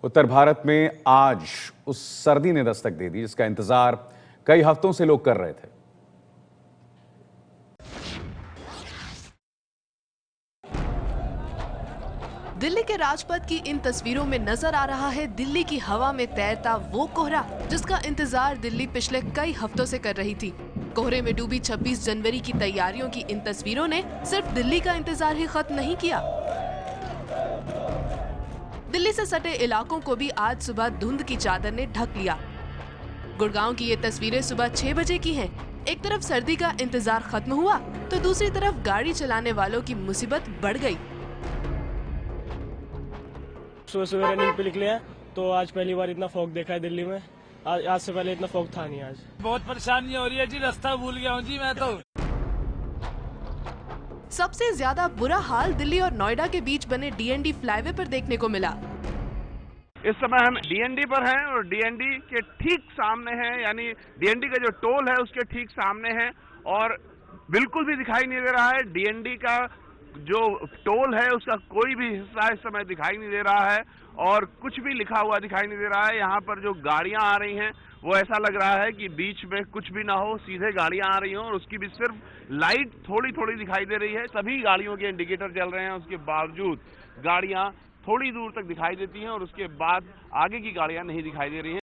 उत्तर भारत में आज उस सर्दी ने दस्तक दे दी जिसका इंतजार कई हफ्तों से लोग कर रहे थे। दिल्ली के राजपथ की इन तस्वीरों में नजर आ रहा है दिल्ली की हवा में तैरता वो कोहरा जिसका इंतजार दिल्ली पिछले कई हफ्तों से कर रही थी। कोहरे में डूबी 26 जनवरी की तैयारियों की इन तस्वीरों ने सिर्फ दिल्ली का इंतजार ही खत्म नहीं किया, दिल्ली से सटे इलाकों को भी आज सुबह धुंध की चादर ने ढक लिया। गुड़गांव की ये तस्वीरें सुबह 6 बजे की हैं। एक तरफ सर्दी का इंतजार खत्म हुआ तो दूसरी तरफ गाड़ी चलाने वालों की मुसीबत बढ़ गई। सुबह सुबह रनिंग पे निकले हैं तो आज पहली बार इतना फॉग देखा है दिल्ली में। आज से पहले इतना फॉग था नहीं। आज बहुत परेशानी हो रही है जी, रास्ता भूल गया हूँ जी मैं तो। सबसे ज्यादा बुरा हाल दिल्ली और नोएडा के बीच बने डीएनडी फ्लाईवे पर देखने को मिला। इस समय हम डीएनडी पर हैं और डीएनडी के ठीक सामने हैं, यानी डीएनडी का जो टोल है उसके ठीक सामने है और बिल्कुल भी दिखाई नहीं दे रहा है। डीएनडी का जो टोल है उसका कोई भी हिस्सा इस समय दिखाई नहीं दे रहा है और कुछ भी लिखा हुआ दिखाई नहीं दे रहा है। यहाँ पर जो गाड़ियां आ रही हैं वो ऐसा लग रहा है कि बीच में कुछ भी ना हो, सीधे गाड़ियां आ रही हो और उसकी भी सिर्फ लाइट थोड़ी थोड़ी दिखाई दे रही है। सभी गाड़ियों के इंडिकेटर जल रहे हैं, उसके बावजूद गाड़ियां थोड़ी दूर तक दिखाई देती हैं और उसके बाद आगे की गाड़ियां नहीं दिखाई दे रही हैं।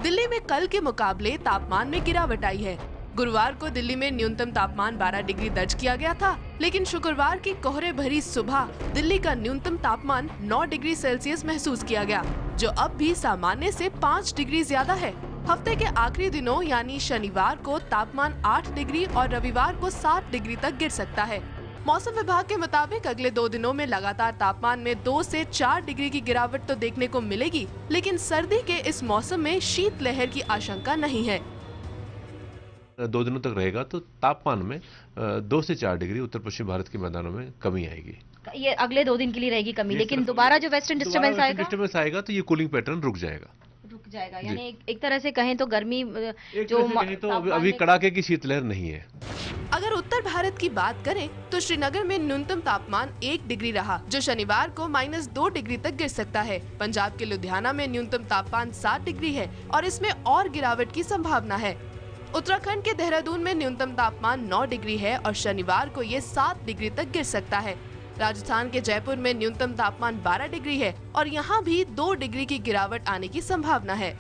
दिल्ली में कल के मुकाबले तापमान में गिरावट आई है। गुरुवार को दिल्ली में न्यूनतम तापमान 12 डिग्री दर्ज किया गया था, लेकिन शुक्रवार की कोहरे भरी सुबह दिल्ली का न्यूनतम तापमान 9 डिग्री सेल्सियस महसूस किया गया, जो अब भी सामान्य से 5 डिग्री ज्यादा है। हफ्ते के आखिरी दिनों यानी शनिवार को तापमान 8 डिग्री और रविवार को 7 डिग्री तक गिर सकता है। मौसम विभाग के मुताबिक अगले 2 दिनों में लगातार तापमान में 2 से 4 डिग्री की गिरावट तो देखने को मिलेगी, लेकिन सर्दी के इस मौसम में शीतलहर की आशंका नहीं है। 2 दिनों तक रहेगा तो तापमान में 2 से 4 डिग्री उत्तर पश्चिम भारत के मैदानों में कमी आएगी। ये अगले 2 दिन के लिए रहेगी कमी, लेकिन दोबारा जो वेस्टर्न डिस्टर्बेंस आएगा तो ये कूलिंग पैटर्न रुक जाएगा। यानी एक तरह से कहें तो गर्मी तो अभी कड़ाके की शीतलहर नहीं है। अगर उत्तर भारत की बात करें तो श्रीनगर में न्यूनतम तापमान 1 डिग्री रहा, जो शनिवार को -2 डिग्री तक गिर सकता है। पंजाब के लुधियाना में न्यूनतम तापमान 7 डिग्री है और इसमें और गिरावट की संभावना है। उत्तराखंड के देहरादून में न्यूनतम तापमान 9 डिग्री है और शनिवार को ये 7 डिग्री तक गिर सकता है। राजस्थान के जयपुर में न्यूनतम तापमान 12 डिग्री है और यहाँ भी 2 डिग्री की गिरावट आने की संभावना है।